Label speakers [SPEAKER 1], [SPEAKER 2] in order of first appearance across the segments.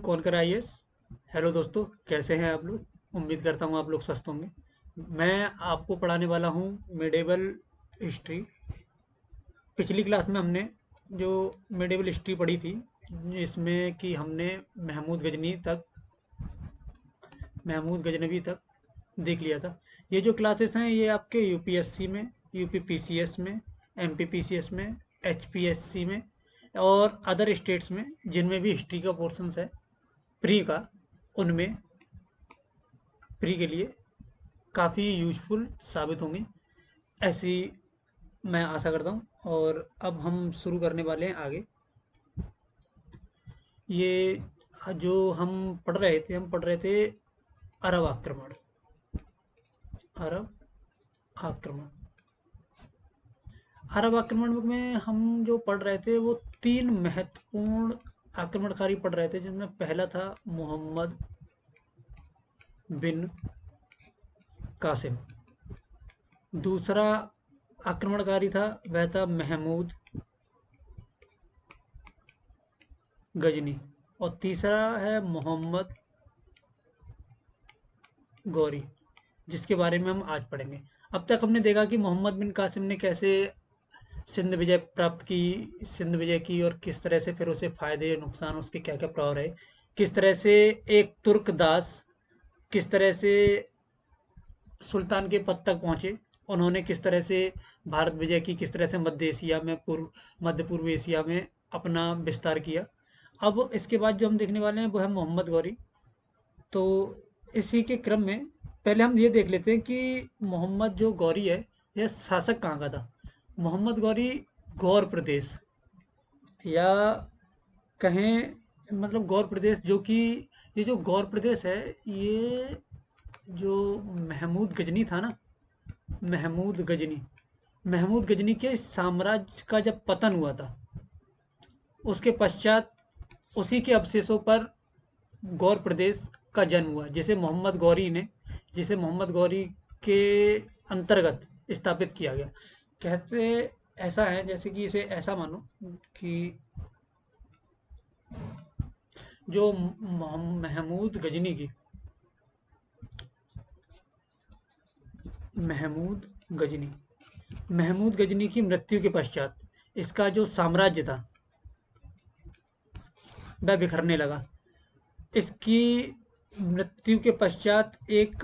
[SPEAKER 1] कौन कर IAS. Hello दोस्तों, कैसे हैं आप लोग। उम्मीद करता हूँ आप लोग स्वस्थ होंगे। मैं आपको पढ़ाने वाला हूँ मिडेवल हिस्ट्री। पिछली क्लास में हमने जो मिडेवल हिस्ट्री पढ़ी थी, जिसमें कि हमने महमूद गजनी तक महमूद गजनवी तक देख लिया था। ये जो क्लासेस हैं ये आपके यूपीएससी में, यूपीपीसीएस में, एमपीपीसीएस में, एचपीएससी में और अदर स्टेट्स में जिनमें भी हिस्ट्री का पोर्शंस है प्री का, उनमें प्री के लिए काफ़ी यूजफुल साबित होंगी, ऐसी मैं आशा करता हूँ। और अब हम शुरू करने वाले हैं आगे। ये जो हम पढ़ रहे थे अरब आक्रमण। अरब आक्रमण अरब आक्रमण में हम जो पढ़ रहे थे वो तीन महत्वपूर्ण आक्रमणकारी पढ़ रहे थे, जिनमें पहला था मोहम्मद बिन कासिम। दूसरा आक्रमणकारी था वह था महमूद गजनी। और तीसरा है मोहम्मद गौरी, जिसके बारे में हम आज पढ़ेंगे। अब तक हमने देखा कि मोहम्मद बिन कासिम ने कैसे सिंध विजय की और किस तरह से फिर उसे फायदे नुकसान उसके क्या क्या प्रभाव रहे। किस तरह से एक तुर्क दास किस तरह से सुल्तान के पद तक पहुंचे, उन्होंने किस तरह से भारत विजय की, किस तरह से मध्य पूर्व एशिया में अपना विस्तार किया। अब इसके बाद जो हम देखने वाले हैं वो है मोहम्मद गौरी। तो इसी के क्रम में पहले हम ये देख लेते हैं कि मोहम्मद जो गौरी है यह शासक कहाँ का था। मोहम्मद गौरी गौर प्रदेश, या कहें मतलब गौर प्रदेश, जो कि ये जो गौर प्रदेश है, ये जो महमूद गजनी था ना, महमूद गजनी महमूद गजनी के साम्राज्य का जब पतन हुआ था, उसके पश्चात उसी के अवशेषों पर गौर प्रदेश का जन्म हुआ, जिसे मोहम्मद गौरी के अंतर्गत स्थापित किया गया। कहते ऐसा है जैसे कि इसे ऐसा मानो कि जो महमूद गजनी की महमूद गजनी महमूद गजनी की मृत्यु के पश्चात इसका जो साम्राज्य था वह बिखरने लगा। इसकी मृत्यु के पश्चात एक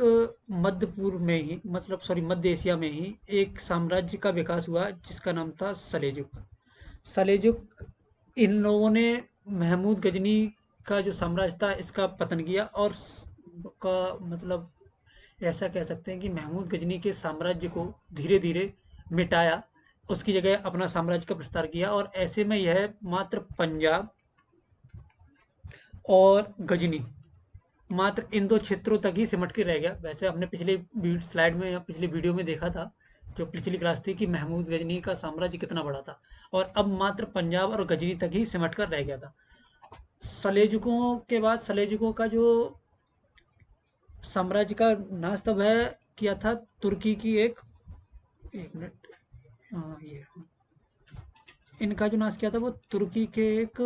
[SPEAKER 1] मध्य पूर्व में ही, मतलब सॉरी, मध्य एशिया में ही एक साम्राज्य का विकास हुआ जिसका नाम था सलेजुक। इन लोगों ने महमूद गजनी का जो साम्राज्य था इसका पतन किया, और का मतलब ऐसा कह सकते हैं कि महमूद गजनी के साम्राज्य को धीरे धीरे मिटाया, उसकी जगह अपना साम्राज्य का विस्तार किया। और ऐसे में यह मात्र पंजाब और गजनी, मात्र इन दो क्षेत्रों तक ही सिमट के रह गया। वैसे हमने पिछले स्लाइड में या पिछले वीडियो में देखा था, जो पिछली क्लास थी, कि महमूद गजनी का साम्राज्य कितना बड़ा था, और अब मात्र पंजाब और गजनी तक ही सिमट कर रह गया था। सलेजुकों के बाद सलेजुकों का जो साम्राज्य का नाश तब है किया था तुर्की की एक मिनट, ये इनका जो नाश किया था वो तुर्की के एक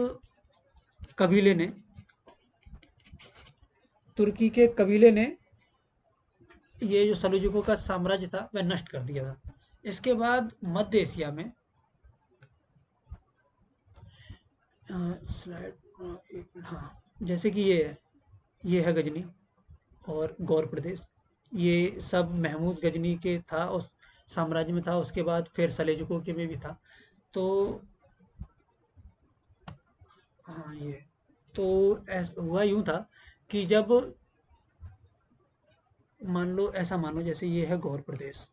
[SPEAKER 1] कबीले ने तुर्की के कबीले ने ये जो सलूजुकों का साम्राज्य था वह नष्ट कर दिया था। इसके बाद मध्य एशिया में स्लाइड, एक मिनट, हाँ, जैसे कि ये है गजनी और गौर प्रदेश, ये सब महमूद गजनी के था, उस साम्राज्य में था। उसके बाद फिर सलेजुकों के में भी था। तो हाँ, ये तो हुआ यूं था कि जब ऐसा मानो जैसे ये है गौर प्रदेश,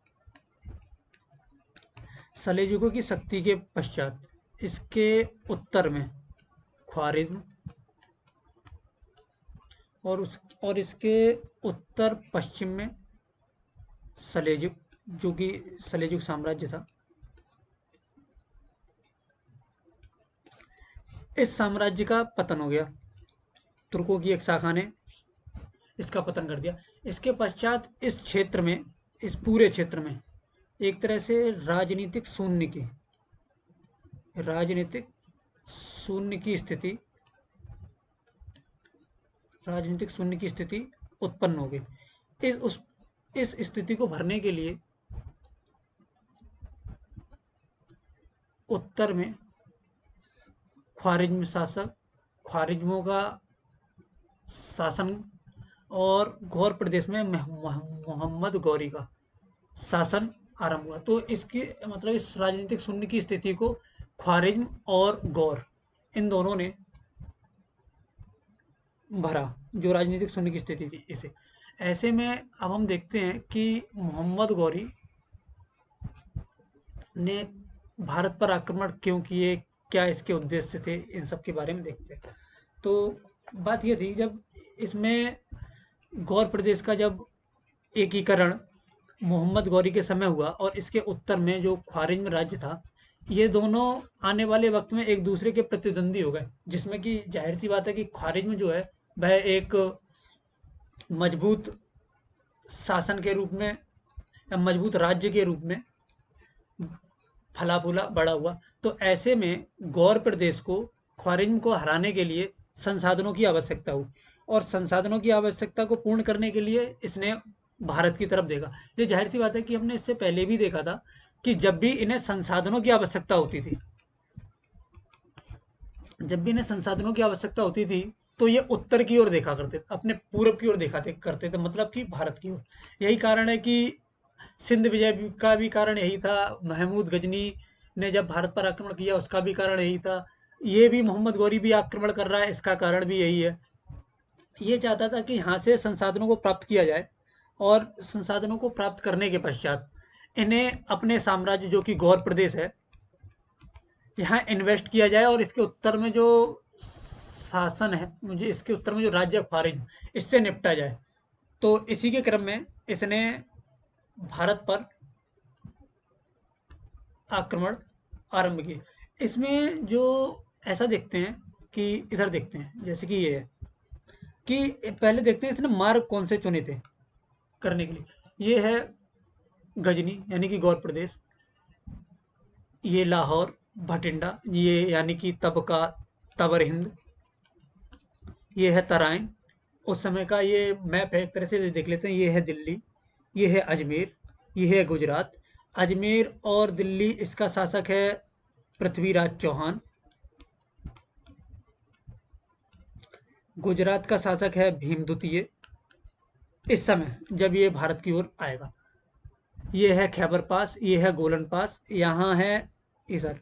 [SPEAKER 1] सलेजुकों की शक्ति के पश्चात इसके उत्तर में ख्वारिज्म, और इसके उत्तर पश्चिम में सलेजुक, जो कि सलेजुक साम्राज्य था। इस साम्राज्य का पतन हो गया, तुर्कों की एक शाखा ने इसका पतन कर दिया। इसके पश्चात इस पूरे क्षेत्र में एक तरह से राजनीतिक शून्य की स्थिति राजनीतिक शून्य की स्थिति उत्पन्न हो गई। इस स्थिति को भरने के लिए उत्तर में ख्वारिज्म शासक, ख्वारिज्मों का शासन और गौर प्रदेश में मोहम्मद गौरी का शासन आरंभ हुआ। तो इसकी मतलब इस राजनीतिक शून्य की स्थिति को ख्वारिज्म और गौर, इन दोनों ने भरा, जो राजनीतिक शून्य की स्थिति थी इसे। ऐसे में अब हम देखते हैं कि मोहम्मद गौरी ने भारत पर आक्रमण क्यों किए, क्या इसके उद्देश्य थे, इन सब के बारे में देखते हैं। तो बात यह थी, जब इसमें गौर प्रदेश का जब एकीकरण मोहम्मद गौरी के समय हुआ और इसके उत्तर में जो ख्वारिज्म राज्य था, ये दोनों आने वाले वक्त में एक दूसरे के प्रतिद्वंदी हो गए, जिसमें कि जाहिर सी बात है कि ख्वारिज्म जो है वह एक मजबूत शासन के रूप में या मजबूत राज्य के रूप में फला फूला बड़ा हुआ। तो ऐसे में गौर प्रदेश को ख्वारिज्म को हराने के लिए संसाधनों की आवश्यकता हुई, और संसाधनों की आवश्यकता को पूर्ण करने के लिए इसने भारत की तरफ देखा। ये जाहिर सी बात है कि हमने इससे पहले भी देखा था कि जब भी इन्हें संसाधनों की आवश्यकता होती थी, तो ये उत्तर की ओर देखा करते थे, अपने पूरब की ओर करते थे, मतलब कि भारत की ओर। यही कारण है कि सिंध विजय का भी कारण यही था, महमूद गजनी ने जब भारत पर आक्रमण किया उसका भी कारण यही था, ये भी मोहम्मद गौरी भी आक्रमण कर रहा है, इसका कारण भी यही है। ये चाहता था कि यहाँ से संसाधनों को प्राप्त किया जाए, और संसाधनों को प्राप्त करने के पश्चात इन्हें अपने साम्राज्य जो कि गौर प्रदेश है, यहाँ इन्वेस्ट किया जाए, और इसके उत्तर में जो शासन है, मुझे इसके उत्तर में जो राज्य है ख्वारिज्म, इससे निपटा जाए। तो इसी के क्रम में इसने भारत पर आक्रमण आरंभ किए। इसमें जो ऐसा देखते हैं कि इधर देखते हैं, जैसे कि ये है कि पहले देखते हैं इसने मार्ग कौन से चुने थे करने के लिए। ये है गजनी यानी कि गौर प्रदेश, ये लाहौर, भटिंडा, ये यानी कि तब का तबर हिंद, ये है तराइन, उस समय का ये मैप है, एक तरह से देख लेते हैं। ये है दिल्ली, ये है अजमेर, ये है गुजरात। अजमेर और दिल्ली, इसका शासक है पृथ्वीराज चौहान। गुजरात का शासक है भीम द्वितीय, इस समय जब ये भारत की ओर आएगा। ये है खैबर पास, ये है गोलन पास, यहाँ है इधर,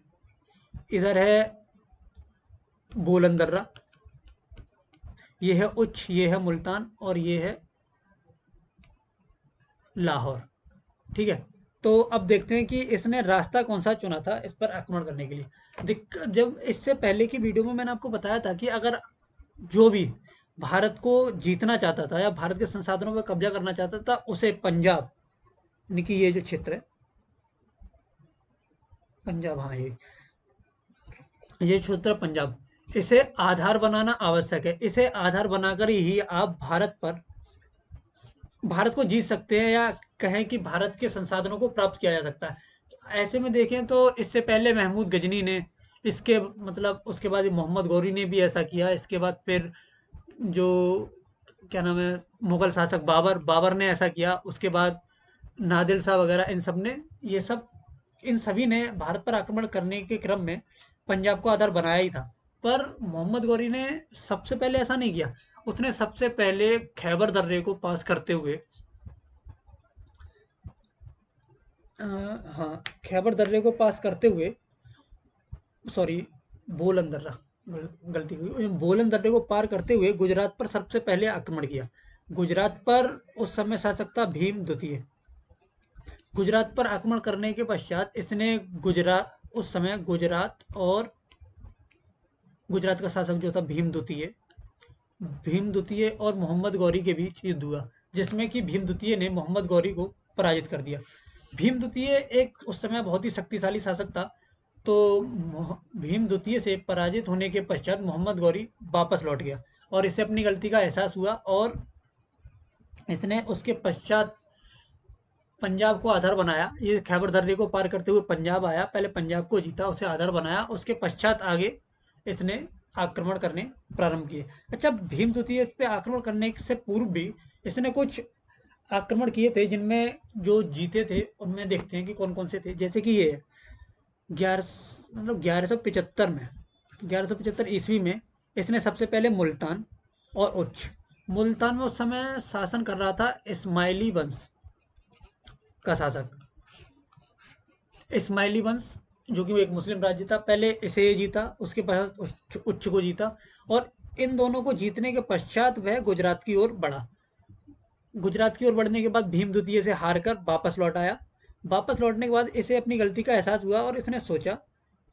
[SPEAKER 1] इधर है बोलन दर्रा, ये है उच्च, ये है मुल्तान, और ये है लाहौर। ठीक है, तो अब देखते हैं कि इसने रास्ता कौन सा चुना था इस पर आक्रमण करने के लिए। जब इससे पहले की वीडियो में मैंने आपको बताया था कि अगर जो भी भारत को जीतना चाहता था या भारत के संसाधनों पर कब्जा करना चाहता था, उसे पंजाब, यानी कि ये जो क्षेत्र है पंजाब, हाँ ये क्षेत्र पंजाब, इसे आधार बनाना आवश्यक है। इसे आधार बनाकर ही आप भारत को जीत सकते हैं, या कहें कि भारत के संसाधनों को प्राप्त किया जा सकता है। ऐसे में देखें तो इससे पहले महमूद गजनी ने, इसके मतलब उसके बाद मोहम्मद गौरी ने भी ऐसा किया। इसके बाद फिर जो क्या नाम है, मुगल शासक बाबर ने ऐसा किया। उसके बाद नादिर शाह वगैरह, इन सभी ने भारत पर आक्रमण करने के क्रम में पंजाब को आधार बनाया ही था। पर मोहम्मद गौरी ने सबसे पहले ऐसा नहीं किया। उसने सबसे पहले खैबर दर्रे को पास करते हुए, हाँ, खैबर दर्रे को पास करते हुए, सॉरी, बोलन दर्रा, गलती हुई, बोलन दर्रे को पार करते हुए गुजरात पर सबसे पहले आक्रमण किया। गुजरात पर उस समय शासक था भीम द्वितीय। गुजरात पर आक्रमण करने के पश्चात इसने उस समय गुजरात का शासक जो था भीम द्वितीय और मोहम्मद गौरी के बीच युद्ध हुआ, जिसमें कि भीम द्वितीय ने मोहम्मद गौरी को पराजित कर दिया। भीम द्वितीय एक उस समय बहुत ही शक्तिशाली शासक था। तो भीम द्वितीय से पराजित होने के पश्चात मोहम्मद गौरी वापस लौट गया, और इसे अपनी गलती का एहसास हुआ, और इसने उसके पश्चात पंजाब को आधार बनाया। ये खैबर दर्रे को पार करते हुए पंजाब आया, पहले पंजाब को जीता, उसे आधार बनाया। उसके पश्चात आगे इसने आक्रमण करने प्रारंभ किए। अच्छा, भीम द्वितीय पे आक्रमण करने से पूर्व भी इसने कुछ आक्रमण किए थे, जिनमें जो जीते थे उनमें देखते हैं कि कौन कौन से थे। जैसे कि ये 1175 में, 1175 ईस्वी में इसने सबसे पहले मुल्तान और उच्च, मुल्तान में उस समय शासन कर रहा था इस्माइली वंश का शासक, इस्माइली वंश, जो कि वो एक मुस्लिम राज्य था। पहले इसे जीता, उसके बाद उच्च को जीता, और इन दोनों को जीतने के पश्चात वह गुजरात की ओर बढ़ा। गुजरात की ओर बढ़ने के बाद भीम द्वितीय से हार कर वापस लौट आया। वापस लौटने के बाद इसे अपनी गलती का एहसास हुआ और इसने सोचा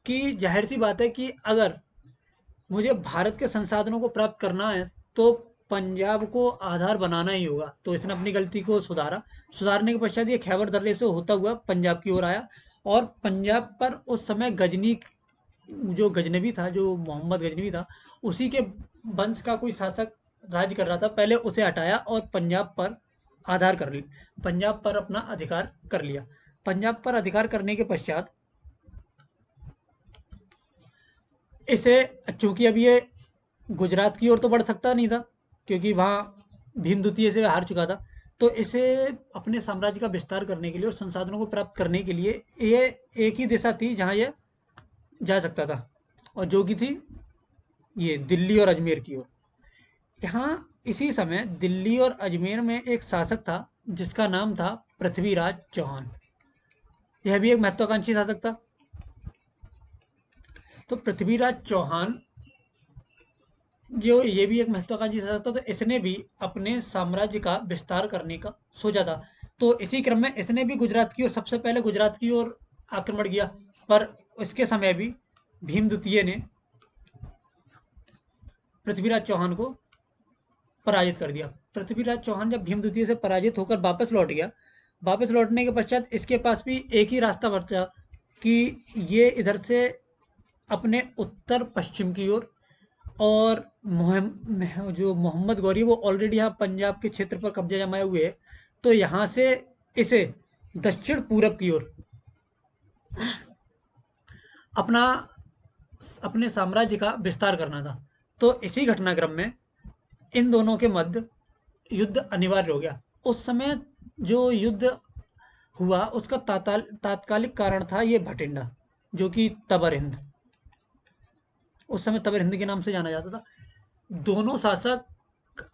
[SPEAKER 1] कि जाहिर सी बात है कि अगर मुझे भारत के संसाधनों को प्राप्त करना है तो पंजाब को आधार बनाना ही होगा। तो इसने अपनी गलती को सुधारा। सुधारने के पश्चात ये खैबर दर्रे से होता हुआ पंजाब की ओर आया, और पंजाब पर उस समय गजनी, जो गजनवी था, जो मोहम्मद गजनवी था, उसी के वंश का कोई शासक राज कर रहा था। पहले उसे हटाया और पंजाब पर आधार कर ली, पंजाब पर अपना अधिकार कर लिया। पंजाब पर अधिकार करने के पश्चात इसे, चूंकि अब ये गुजरात की ओर तो बढ़ सकता नहीं था, क्योंकि वहाँ भीम द्वितीय से हार चुका था। तो इसे अपने साम्राज्य का विस्तार करने के लिए और संसाधनों को प्राप्त करने के लिए ये एक ही दिशा थी जहाँ ये जा सकता था, और जो कि थी ये दिल्ली और अजमेर की ओर। यहाँ इसी समय दिल्ली और अजमेर में एक शासक था जिसका नाम था पृथ्वीराज चौहान। यह भी एक महत्वाकांक्षी शासक था। तो पृथ्वीराज चौहान, जो ये भी एक महत्वाकांक्षी शासक था, तो इसने भी अपने साम्राज्य का विस्तार करने का सोचा था। तो इसी क्रम में इसने भी गुजरात की ओर, सबसे पहले गुजरात की ओर आक्रमण किया। पर इसके समय भी भीम द्वितीय ने पृथ्वीराज चौहान को पराजित कर दिया। पृथ्वीराज चौहान जब भीम द्वितीय से पराजित होकर वापस लौट गया, वापस लौटने के पश्चात इसके पास भी एक ही रास्ता बचा कि ये इधर से अपने उत्तर पश्चिम की ओर, और जो मोहम्मद गौरी वो ऑलरेडी यहाँ पंजाब के क्षेत्र पर कब्जा जमाए हुए है, तो यहाँ से इसे दक्षिण पूरब की ओर अपना, अपने साम्राज्य का विस्तार करना था। तो इसी घटनाक्रम में इन दोनों के मध्य युद्ध अनिवार्य हो गया। उस समय जो युद्ध हुआ उसका तात्कालिक कारण था ये भटिंडा, जो कि तबर हिंद, उस समय तबर हिंद के नाम से जाना जाता था। दोनों शासक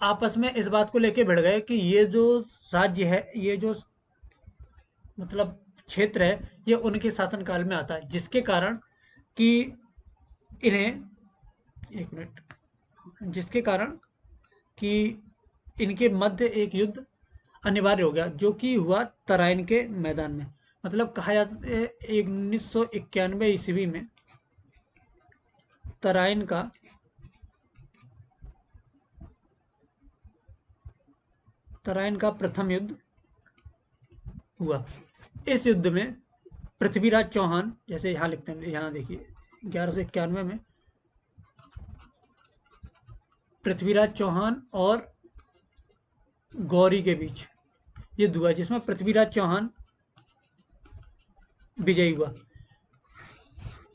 [SPEAKER 1] आपस में इस बात को लेके भिड़ गए कि ये जो राज्य है, ये जो मतलब क्षेत्र है, ये उनके शासनकाल में आता है, जिसके कारण कि इन्हें, एक मिनट, जिसके कारण कि इनके मध्य एक युद्ध अनिवार्य हो गया, जो कि हुआ तराइन के मैदान में। मतलब कहा जाता है 1991 ईस्वी में तराइन का प्रथम युद्ध हुआ। इस युद्ध में पृथ्वीराज चौहान, जैसे यहाँ लिखते हैं, यहाँ देखिए 1191 में पृथ्वीराज चौहान और गौरी के बीच युद्ध हुआ, जिसमें पृथ्वीराज चौहान विजयी हुआ।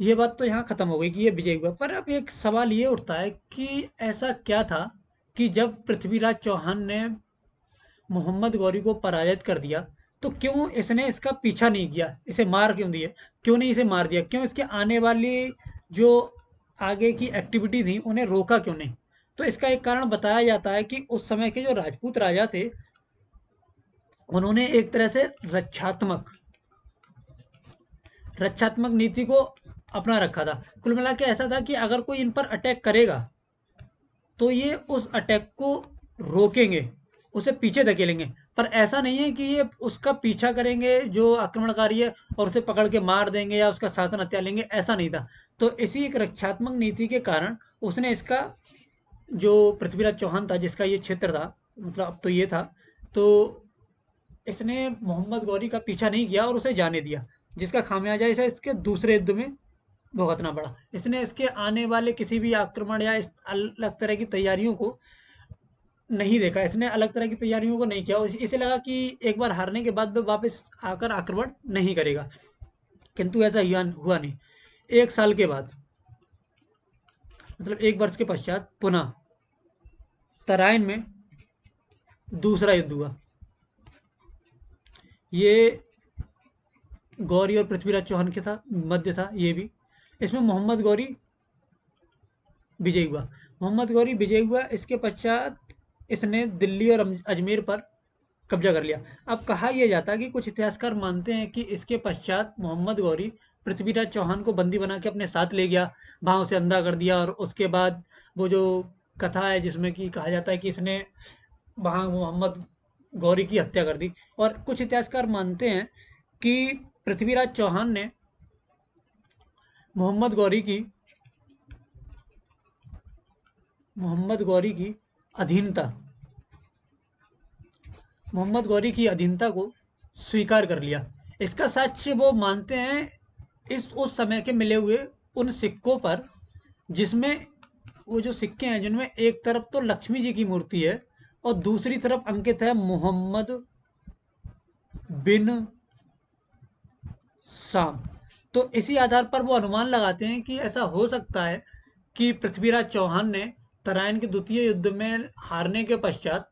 [SPEAKER 1] ये बात तो यहाँ खत्म हो गई कि ये विजयी हुआ, पर अब एक सवाल ये उठता है कि ऐसा क्या था कि जब पृथ्वीराज चौहान ने मोहम्मद गौरी को पराजित कर दिया, तो क्यों इसने इसका पीछा नहीं किया, इसे मार क्यों दिए, क्यों नहीं इसे मार दिया, क्यों इसके आने वाली जो आगे की एक्टिविटी थी उन्हें रोका क्यों नहीं। तो इसका एक कारण बताया जाता है कि उस समय के जो राजपूत राजा थे, उन्होंने एक तरह से रक्षात्मक नीति को अपना रखा था। कुल मिला के ऐसा था कि अगर कोई इन पर अटैक करेगा तो ये उस अटैक को रोकेंगे, उसे पीछे धकेलेंगे। पर ऐसा नहीं है कि ये उसका पीछा करेंगे जो आक्रमणकारी है और उसे पकड़ के मार देंगे या उसका शासन हत्या लेंगे, ऐसा नहीं था। तो इसी एक रक्षात्मक नीति के कारण उसने इसका, जो पृथ्वीराज चौहान था जिसका ये क्षेत्र था, मतलब अब तो ये था, तो इसने मोहम्मद गौरी का पीछा नहीं किया और उसे जाने दिया, जिसका खामियाजा इसे इसके दूसरे युद्ध में भुगतना पड़ा। इसने इसके आने वाले किसी भी आक्रमण या इस अलग तरह की तैयारियों को नहीं देखा, इसने अलग तरह की तैयारियों को नहीं किया। इसे लगा कि एक बार हारने के बाद वह वापस आकर आक्रमण नहीं करेगा, किंतु ऐसा हुआ नहीं। एक साल के बाद मतलब 1 वर्ष के पश्चात पुनः तराइन में दूसरा युद्ध हुआ। ये गौरी और पृथ्वीराज चौहान के था मध्य था ये भी। इसमें मोहम्मद गौरी विजयी हुआ। मोहम्मद गौरी विजयी हुआ, इसके पश्चात इसने दिल्ली और अजमेर पर कब्जा कर लिया। अब कहा यह जाता है कि कुछ इतिहासकार मानते हैं कि इसके पश्चात मोहम्मद गौरी पृथ्वीराज चौहान को बंदी बना के अपने साथ ले गया, वहां उसे अंधा कर दिया, और उसके बाद वो जो कथा है जिसमें कि कहा जाता है कि इसने वहां मोहम्मद गौरी की हत्या कर दी। और कुछ इतिहासकार मानते हैं कि पृथ्वीराज चौहान ने मोहम्मद गौरी की मोहम्मद गौरी की अधीनता मोहम्मद गौरी की अधीनता को स्वीकार कर लिया। इसका साक्ष्य वो मानते हैं इस उस समय के मिले हुए उन सिक्कों पर, जिसमें वो जो सिक्के हैं जिनमें एक तरफ तो लक्ष्मी जी की मूर्ति है और दूसरी तरफ अंकित है मोहम्मद बिन शाम। तो इसी आधार पर वो अनुमान लगाते हैं कि ऐसा हो सकता है कि पृथ्वीराज चौहान ने तराइन के द्वितीय युद्ध में हारने के पश्चात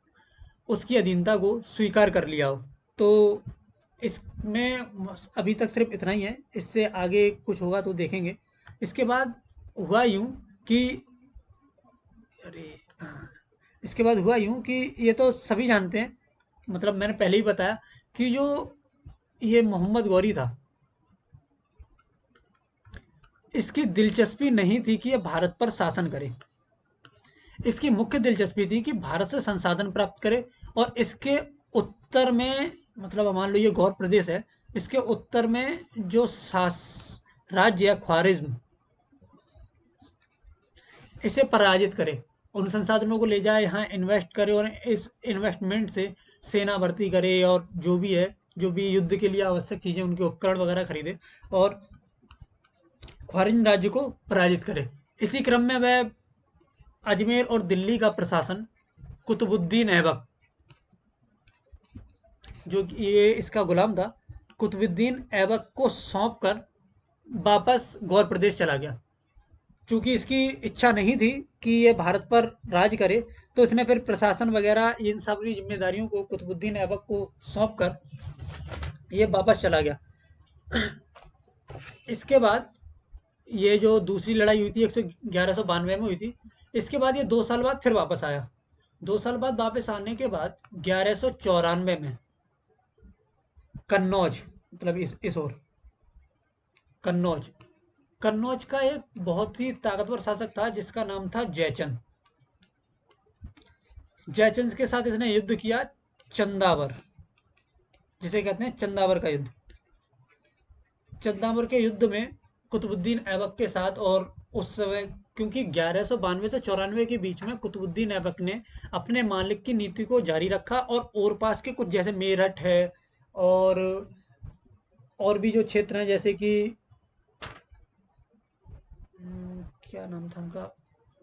[SPEAKER 1] उसकी अधीनता को स्वीकार कर लिया हो। तो इसमें अभी तक सिर्फ इतना ही है, इससे आगे कुछ होगा तो देखेंगे। इसके बाद हुआ यूं कि अरे हाँ, इसके बाद हुआ यूं कि ये तो सभी जानते हैं, मतलब मैंने पहले ही बताया कि जो ये मोहम्मद गौरी था, इसकी दिलचस्पी नहीं थी कि ये भारत पर शासन करे। इसकी मुख्य दिलचस्पी थी कि भारत से संसाधन प्राप्त करे, और इसके उत्तर में, मतलब मान लो ये गौर प्रदेश है, इसके उत्तर में जो राज्य है ख्वारिज्म, इसे पराजित करे, उन संसाधनों को ले जाए यहाँ इन्वेस्ट करे, और इस इन्वेस्टमेंट से सेना भर्ती करे, और जो भी है, जो भी युद्ध के लिए आवश्यक चीजें, उनके उपकरण वगैरह खरीदे और ख्वारिज्म राज्य को पराजित करे। इसी क्रम में वह अजमेर और दिल्ली का प्रशासन कुतुबुद्दीन ऐबक, जो कि ये इसका गुलाम था, कुतुबुद्दीन ऐबक को सौंप कर वापस गौर प्रदेश चला गया। चूंकि इसकी इच्छा नहीं थी कि ये भारत पर राज करे, तो इसने फिर प्रशासन वगैरह इन सभी जिम्मेदारियों को कुतुबुद्दीन ऐबक को सौंप कर ये वापस चला गया। इसके बाद ये जो दूसरी लड़ाई हुई थी 1192 में हुई थी, इसके बाद ये 2 साल बाद फिर वापस आया। 2 साल बाद वापस आने के बाद 1194 में कन्नौज, मतलब इस ओर कन्नौज कन्नौज का एक बहुत ही ताकतवर शासक था जिसका नाम था जयचंद। जयचंद के साथ इसने युद्ध किया, चंदावर, जिसे कहते हैं चंदावर का युद्ध। चंदावर के युद्ध में कुतुबुद्दीन ऐबक के साथ, और उस समय क्योंकि 1192 से 94 के बीच में कुतुबुद्दीन ऐबक ने अपने मालिक की नीति को जारी रखा, और पास के कुछ जैसे मेरठ है, और और भी जो क्षेत्र हैं जैसे कि क्या नाम था उनका,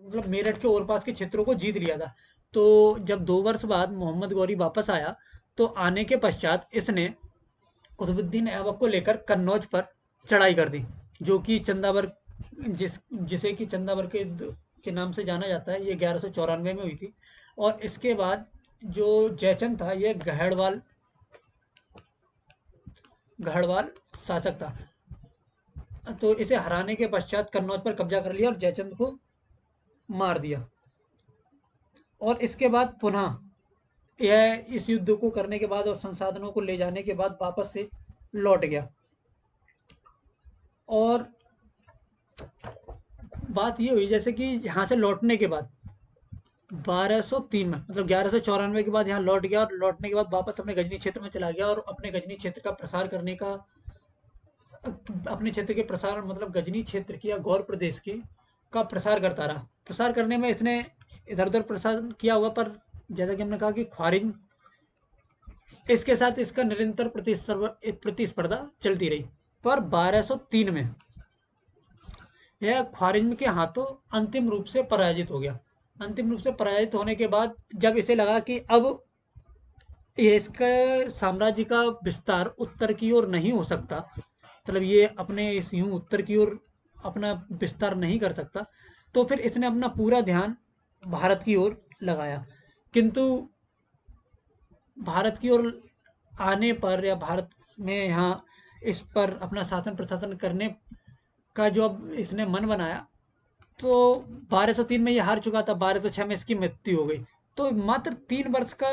[SPEAKER 1] मतलब मेरठ के और पास के क्षेत्रों को जीत लिया था। तो जब 2 वर्ष बाद मोहम्मद गौरी वापस आया, तो आने के पश्चात इसने कुतुबुद्दीन ऐबक को लेकर कन्नौज पर चढ़ाई कर दी, जो कि चंदावर, जिसे कि चंदावर के युद्ध के नाम से जाना जाता है। ये 1194 में हुई थी। और इसके बाद जो जयचंद था, ये गढ़वाल शासक था। तो इसे हराने के पश्चात कन्नौज पर कब्जा कर लिया और जयचंद को मार दिया। और इसके बाद पुनः यह इस युद्ध को करने के बाद और संसाधनों को ले जाने के बाद वापस से लौट गया। और बात ये हुई जैसे कि यहाँ से लौटने के बाद 1203 में, मतलब 1194 के बाद यहाँ लौट गया, और लौटने के बाद वापस अपने गजनी क्षेत्र में चला गया, और अपने गजनी क्षेत्र का प्रसार करने का, अपने क्षेत्र के प्रसार, मतलब गजनी क्षेत्र की या गौर प्रदेश की का प्रसार करता रहा। प्रसार करने में इसने इधर उधर प्रसार किया हुआ, पर जैसा कि हमने कहा कि ख्वारिज्म, इसके साथ इसका निरंतर प्रतिस्पर्धा चलती रही। पर 1203 में यह ख्वारिज्म के हाथों अंतिम रूप से पराजित हो गया। अंतिम रूप से पराजित होने के बाद जब इसे लगा कि अब ये इसका साम्राज्य का विस्तार उत्तर की ओर नहीं हो सकता, मतलब ये अपने इस यूं उत्तर की ओर अपना विस्तार नहीं कर सकता, तो फिर इसने अपना पूरा ध्यान भारत की ओर लगाया। किंतु भारत की ओर आने पर या भारत में यहाँ इस पर अपना शासन प्रशासन करने का जो अब इसने मन बनाया, तो 1203 में ये हार चुका था, 1206 में इसकी मृत्यु हो गई। तो मात्र 3 वर्ष का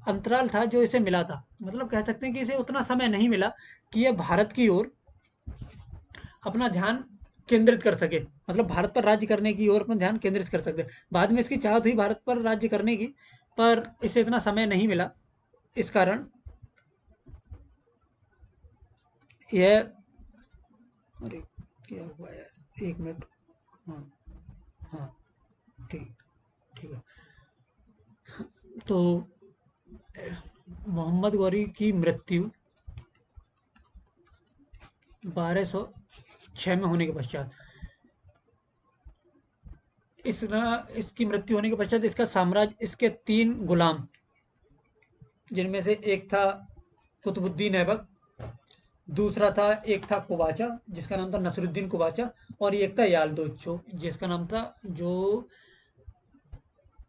[SPEAKER 1] अंतराल था जो इसे मिला था। मतलब कह सकते हैं कि इसे उतना समय नहीं मिला कि यह भारत की ओर अपना ध्यान केंद्रित कर सके, मतलब भारत पर राज्य करने की ओर अपना ध्यान केंद्रित कर सकते। बाद में इसकी चाहत हुई भारत पर राज्य करने की, पर इसे इतना समय नहीं मिला। इस कारण यह, अरे क्या हुआ यार, 1 मिनट। हाँ, हाँ, ठीक, ठीक है। तो मोहम्मद गौरी की मृत्यु 1206 में होने के पश्चात, इसकी मृत्यु होने के पश्चात इसका साम्राज्य, इसके 3 गुलाम, जिनमें से एक था कुतुबुद्दीन ऐबक, दूसरा था, एक था कुबाचा जिसका नाम था नसरुद्दीन कुबाचा, और एक था यालदोज जिसका नाम था, जो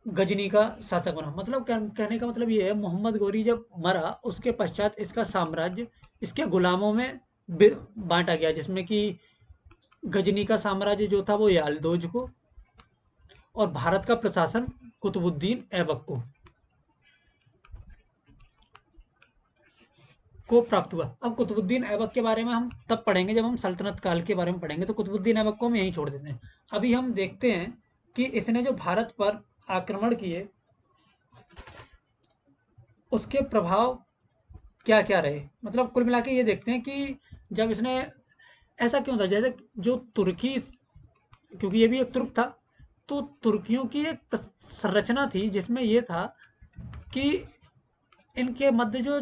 [SPEAKER 1] गजनी का शासक बना। मतलब कहने का मतलब ये है, मोहम्मद गौरी जब मरा उसके पश्चात इसका साम्राज्य इसके गुलामों में बांटा गया, जिसमें कि गजनी का साम्राज्य जो था वो यालदोज को, और भारत का प्रशासन कुतुबुद्दीन ऐबक को प्राप्त हुआ। अब कुतुबुद्दीन ऐबक के बारे में हम तब पढ़ेंगे जब हम सल्तनत काल के बारे में पढ़ेंगे, तो कुतुबुद्दीन ऐबक को हम यहीं छोड़ देते हैं। अभी हम देखते हैं कि इसने जो भारत पर आक्रमण किए उसके प्रभाव क्या क्या रहे। मतलब कुल मिला के ये देखते हैं कि जब इसने, ऐसा क्यों था, जैसे जो तुर्की, क्योंकि ये भी एक तुर्क था, तो तुर्कियों की एक संरचना थी जिसमें ये था कि इनके मध्य जो,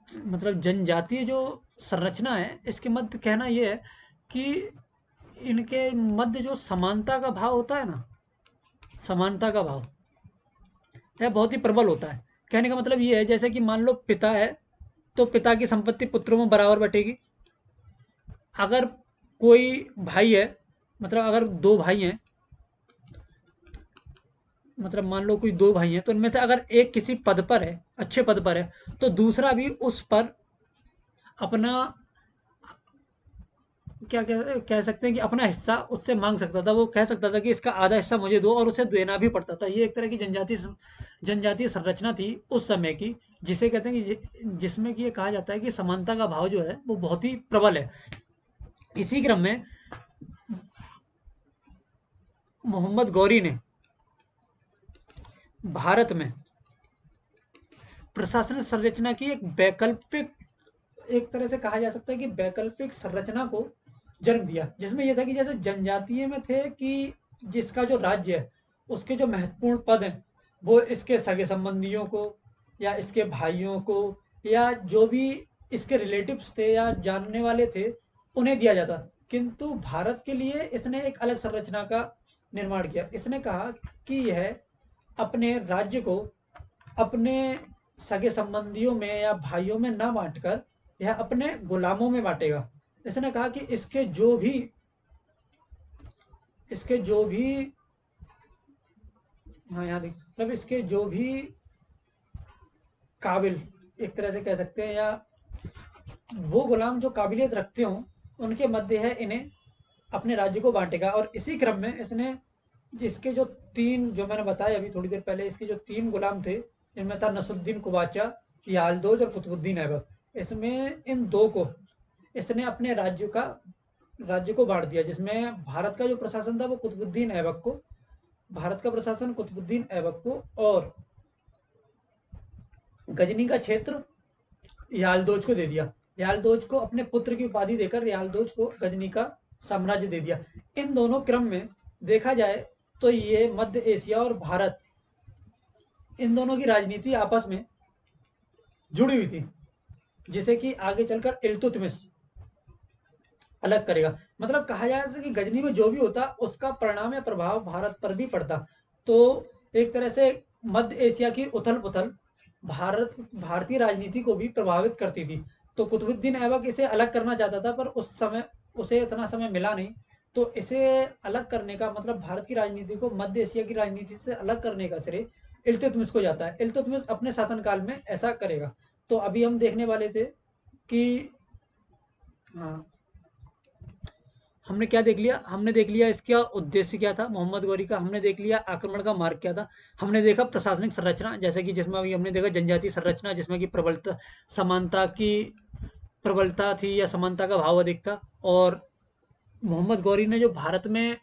[SPEAKER 1] मतलब जनजातीय जो संरचना है, इसके मध्य कहना ये है कि इनके मध्य जो समानता का भाव होता है ना, समानता का भाव यह बहुत ही प्रबल होता है। कहने का मतलब ये है, जैसे कि मान लो पिता है, तो पिता की संपत्ति पुत्रों में बराबर बटेगी। अगर कोई भाई है, मतलब अगर 2 भाई हैं, मतलब मान लो कोई 2 भाई हैं, तो उनमें से अगर एक किसी पद पर है, अच्छे पद पर है, तो दूसरा भी उस पर अपना, क्या कह सकते हैं कि अपना हिस्सा उससे मांग सकता था। वो कह सकता था कि इसका आधा हिस्सा मुझे दो, और उसे देना भी पड़ता था। ये एक तरह की जनजातीय संरचना थी उस समय की, जिसे कहते हैं कि जिसमें कि ये कहा जाता है कि समानता का भाव जो है वो बहुत ही प्रबल है। इसी क्रम में मोहम्मद गौरी ने भारत में प्रशासनिक संरचना की एक वैकल्पिक, एक तरह से कहा जा सकता है कि वैकल्पिक संरचना को जन्म दिया, जिसमें यह था कि जैसे जनजातीय में थे कि जिसका जो राज्य है उसके जो महत्वपूर्ण पद हैं वो इसके सगे संबंधियों को, या इसके भाइयों को, या जो भी इसके रिलेटिव्स थे या जानने वाले थे, उन्हें दिया जाता। किंतु भारत के लिए इसने एक अलग संरचना का निर्माण किया। इसने कहा कि यह अपने राज्य को अपने सगे संबंधियों में या भाइयों में ना बांटकर यह अपने गुलामों में बांटेगा। इसने कहा कि इसके जो भी, हाँ यहाँ देख, मतलब इसके जो भी काबिल, एक तरह से कह सकते हैं, या वो गुलाम जो काबिलियत रखते हों, उनके मध्य है इन्हें अपने राज्य को बांटेगा। और इसी क्रम में इसने, इसके जो 3, जो मैंने बताया अभी थोड़ी देर पहले, इसके जो 3 गुलाम थे, इनमें था नसरुद्दीन कुबाचा, यालदोज और कुतुबुद्दीन ऐबक। इसमें इन 2 को इसने अपने राज्य को बांट दिया, जिसमें भारत का जो प्रशासन था वो कुतुबुद्दीन ऐबक को, भारत का प्रशासन कुतुबुद्दीन ऐबक को, और गजनी का क्षेत्र यालदोज को दे दिया। यालदोज को अपने पुत्र की उपाधि देकर यालदोज को गजनी का साम्राज्य दे दिया। इन दोनों क्रम में देखा जाए तो ये मध्य एशिया और भारत, इन दोनों की राजनीति आपस में जुड़ी हुई थी, जिसे कि आगे चलकर इल्तुतमिश अलग करेगा। मतलब कहा जाए कि गजनी में जो भी होता उसका परिणाम या प्रभाव भारत पर भी पड़ता। तो एक तरह से मध्य एशिया की उथल पुथल भारतीय राजनीति को भी प्रभावित करती थी। तो कुतुबुद्दीन ऐबक इसे अलग करना चाहता था, पर उस समय उसे इतना समय मिला नहीं। तो इसे अलग करने का मतलब भारत की राजनीति को मध्य एशिया की राजनीति से अलग करने का श्रेय इल्तुतमिश को जाता है। इल्तुतमिश अपने शासनकाल में ऐसा करेगा। तो अभी हम देखने वाले थे कि हाँ, हमने क्या देख लिया, हमने देख लिया इसका उद्देश्य क्या था मोहम्मद गौरी का, हमने देख लिया आक्रमण का मार्ग क्या था, हमने देखा प्रशासनिक संरचना जैसे कि जिसमें अभी हमने देखा जनजातीय संरचना जिसमें कि प्रबलता समानता की प्रबलता थी या समानता का भाव अधिक था। और मोहम्मद गौरी ने जो भारत में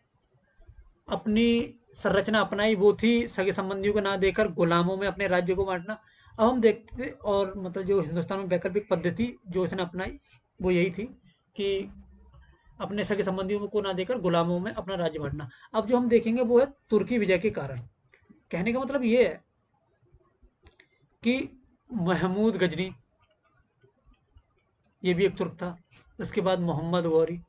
[SPEAKER 1] अपनी संरचना अपनाई वो थी सगे संबंधियों को ना देकर गुलामों में अपने राज्य को बांटना। अब हम देखते और मतलब जो हिंदुस्तान में वैकल्पिक पद्धति जो इसने अपनाई वो यही थी कि अपने सगे संबंधियों को ना देकर गुलामों में अपना राज्य बांटना। अब जो हम देखेंगे वो है तुर्की विजय के कारण। कहने का मतलब ये है कि महमूद गजनी ये भी एक तुर्क था। उसके बाद मोहम्मद गौरी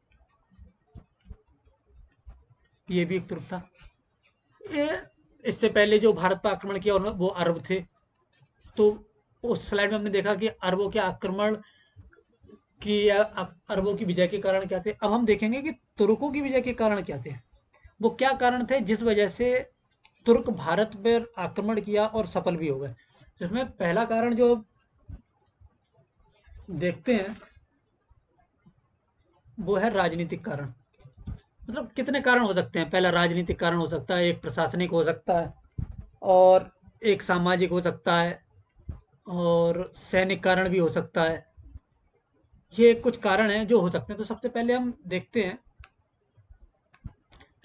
[SPEAKER 1] ये भी एक तुर्क था। ये इससे पहले जो भारत पर आक्रमण किया वो अरब थे। तो उस स्लाइड में हमने देखा कि अरबों के आक्रमण की या अरबों की विजय के कारण क्या थे। अब हम देखेंगे कि तुर्कों की विजय के कारण क्या थे। वो क्या कारण थे जिस वजह से तुर्क भारत पर आक्रमण किया और सफल भी हो गए। इसमें पहला कारण जो देखते हैं वो है राजनीतिक कारण। मतलब कितने कारण हो सकते हैं। पहला राजनीतिक कारण हो सकता है, एक प्रशासनिक हो सकता है, और एक सामाजिक हो सकता है, और सैनिक कारण भी हो सकता है। ये कुछ कारण हैं जो हो सकते हैं। तो सबसे पहले हम देखते हैं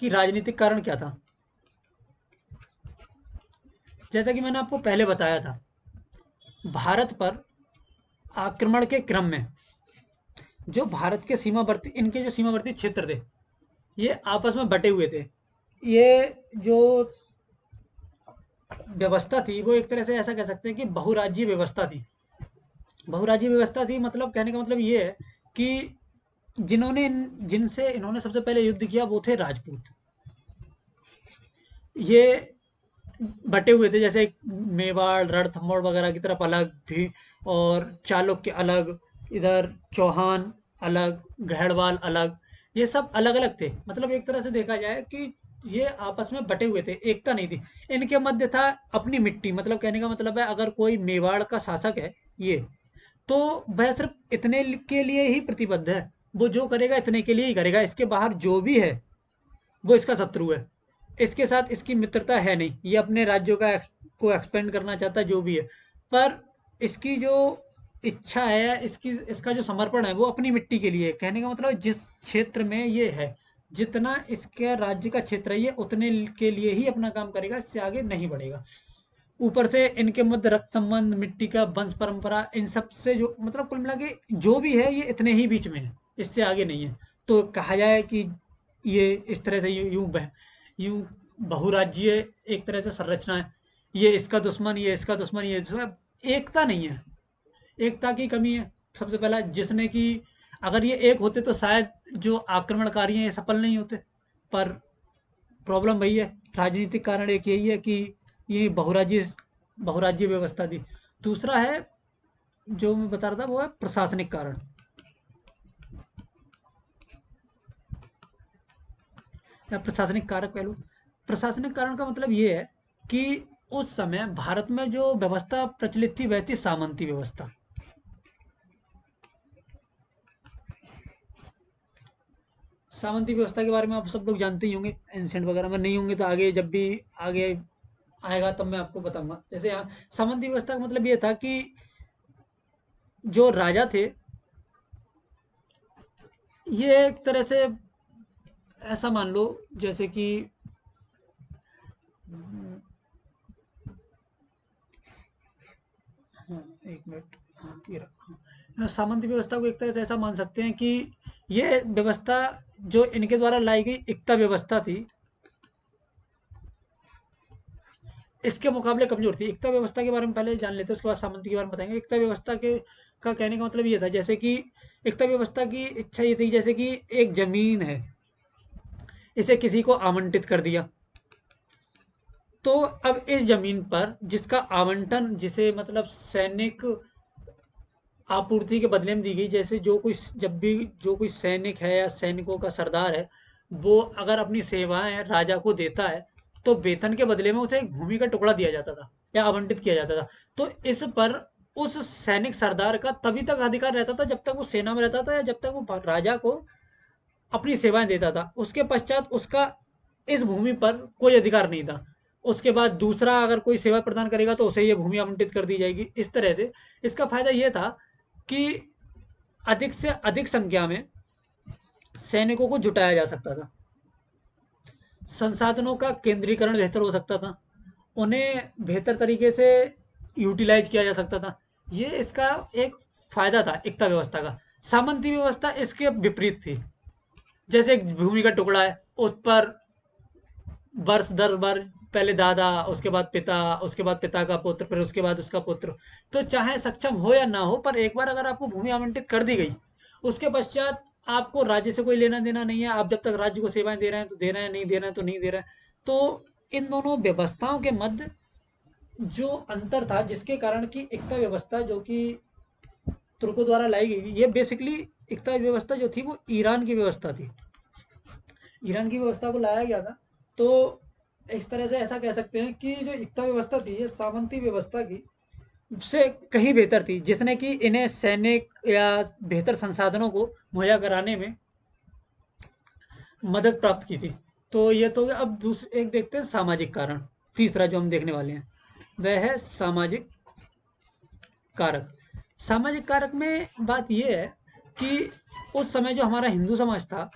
[SPEAKER 1] कि राजनीतिक कारण क्या था। जैसा कि मैंने आपको पहले बताया था, भारत पर आक्रमण के क्रम में जो भारत के सीमावर्ती इनके जो सीमावर्ती क्षेत्र थे ये आपस में बटे हुए थे। ये जो व्यवस्था थी वो एक तरह से ऐसा कह सकते हैं कि बहुराज्यीय व्यवस्था थी। बहुराज्यीय व्यवस्था थी मतलब कहने का मतलब ये है कि जिनसे इन्होंने सबसे पहले युद्ध किया वो थे राजपूत। ये बटे हुए थे जैसे मेवाड़ रणथंभौर वगैरह की तरफ अलग भी, और चालुक्य अलग, इधर चौहान अलग, गहड़वाल अलग। ये सब अलग अलग थे। मतलब एक तरह से देखा जाए कि ये आपस में बटे हुए थे, एकता नहीं थी। इनके मध्य था अपनी मिट्टी। मतलब कहने का मतलब है अगर कोई मेवाड़ का शासक है ये, तो वह सिर्फ इतने के लिए ही प्रतिबद्ध है। वो जो करेगा इतने के लिए ही करेगा। इसके बाहर जो भी है वो इसका शत्रु है। इसके साथ इसकी मित्रता है नहीं। ये अपने राज्यों का को एक्सपेंड करना चाहता है जो भी है। पर इसकी जो इच्छा है, इसकी इसका जो समर्पण है वो अपनी मिट्टी के लिए है। कहने का मतलब जिस क्षेत्र में ये है, जितना इसके राज्य का क्षेत्र है ये उतने के लिए ही अपना काम करेगा, इससे आगे नहीं बढ़ेगा। ऊपर से इनके मध्य रक्त संबंध, मिट्टी का वंश परंपरा, इन सब से जो मतलब कुल मिला के जो भी है ये इतने ही बीच में है, इससे आगे नहीं है। तो कहा जाए कि ये इस तरह से यूं बहुराज्यीय एक तरह से संरचना है। ये इसका दुश्मन, ये इसका दुश्मन, ये इसमें एकता नहीं है। एकता की कमी है सबसे पहला, जिसने कि अगर ये एक होते तो शायद जो आक्रमणकारी हैं ये सफल नहीं होते। पर प्रॉब्लम वही है, राजनीतिक कारण एक यही है कि ये बहुराज्य व्यवस्था थी। दूसरा है जो मैं बता रहा था वो है प्रशासनिक कारण, या प्रशासनिक कारक कह लो। प्रशासनिक कारण का मतलब ये है कि उस समय भारत में जो व्यवस्था प्रचलित थी वह थी सामंती व्यवस्था। सामंती व्यवस्था के बारे में आप सब लोग जानते ही होंगे, एंशेंट वगैरह में नहीं होंगे तो आगे जब भी आगे आएगा तब मैं आपको बताऊंगा। जैसे यहाँ सामंती व्यवस्था का मतलब ये था कि जो राजा थे ये एक तरह से ऐसा मान लो जैसे कि हाँ, एक मिनट, हाँ ये रखो। सामंती व्यवस्था को एक तरह से ऐसा मान सकते हैं कि ये व्यवस्था जो इनके द्वारा लाई गई एकता व्यवस्था थी इसके मुकाबले कमजोर थी। एकता व्यवस्था के बारे में पहले जान लेते हैं, उसके बाद सामंती के बारे में बताएंगे। एकता व्यवस्था के का कहने का मतलब ये था जैसे कि एकता व्यवस्था की इच्छा ये थी जैसे कि एक जमीन है, इसे किसी को आवंटित कर दिया। तो अब इस जमीन पर जिसका आवंटन जिसे मतलब सैनिक आपूर्ति के बदले में दी गई, जैसे जो कोई जब भी जो कोई सैनिक है या सैनिकों का सरदार है वो अगर अपनी सेवाएं राजा को देता है तो वेतन के बदले में उसे एक भूमि का टुकड़ा दिया जाता था या आवंटित किया जाता था। तो इस पर उस सैनिक सरदार का तभी तक अधिकार रहता था जब तक वो सेना में रहता था या जब तक वो राजा को अपनी सेवाएं देता था। उसके पश्चात उसका इस भूमि पर कोई अधिकार नहीं था। उसके बाद दूसरा अगर कोई सेवा प्रदान करेगा तो उसे ये भूमि आवंटित कर दी जाएगी। इस तरह से इसका फायदा ये था कि अधिक से अधिक संख्या में सैनिकों को जुटाया जा सकता था। संसाधनों का केंद्रीकरण बेहतर हो सकता था। उन्हें बेहतर तरीके से यूटिलाइज किया जा सकता था। ये इसका एक फायदा था एकता व्यवस्था का। सामंती व्यवस्था इसके विपरीत थी। जैसे एक भूमि का टुकड़ा है, उस पर वर्ष दर वर्ष पहले दादा, उसके बाद पिता, उसके बाद पिता का पुत्र, फिर उसके बाद उसका पुत्र। तो चाहे सक्षम हो या ना हो, पर एक बार अगर आपको भूमि आवंटित कर दी गई, उसके पश्चात आपको राज्य से कोई लेना देना नहीं है। आप जब तक राज्य को सेवाएं दे रहे हैं तो दे रहे हैं, नहीं दे रहे हैं तो नहीं दे रहे हैं। तो इन दोनों व्यवस्थाओं के मध्य जो अंतर था, जिसके कारण की एकता व्यवस्था जो कि तुर्कों द्वारा लाई गई, ये बेसिकली एकता व्यवस्था जो थी वो ईरान की व्यवस्था थी। ईरान की व्यवस्था को लाया गया था। तो इस तरह से ऐसा कह सकते हैं कि जो एकता व्यवस्था थी ये सामंती व्यवस्था की से कहीं बेहतर थी, जिसने कि इन्हें सैनिक या बेहतर संसाधनों को मुहैया कराने में मदद प्राप्त की थी। तो ये तो अब दूसरे एक देखते हैं सामाजिक कारण। तीसरा जो हम देखने वाले हैं वह है सामाजिक कारक। सामाजिक कारक में बात यह है कि उस समय जो हमारा हिंदू समाज था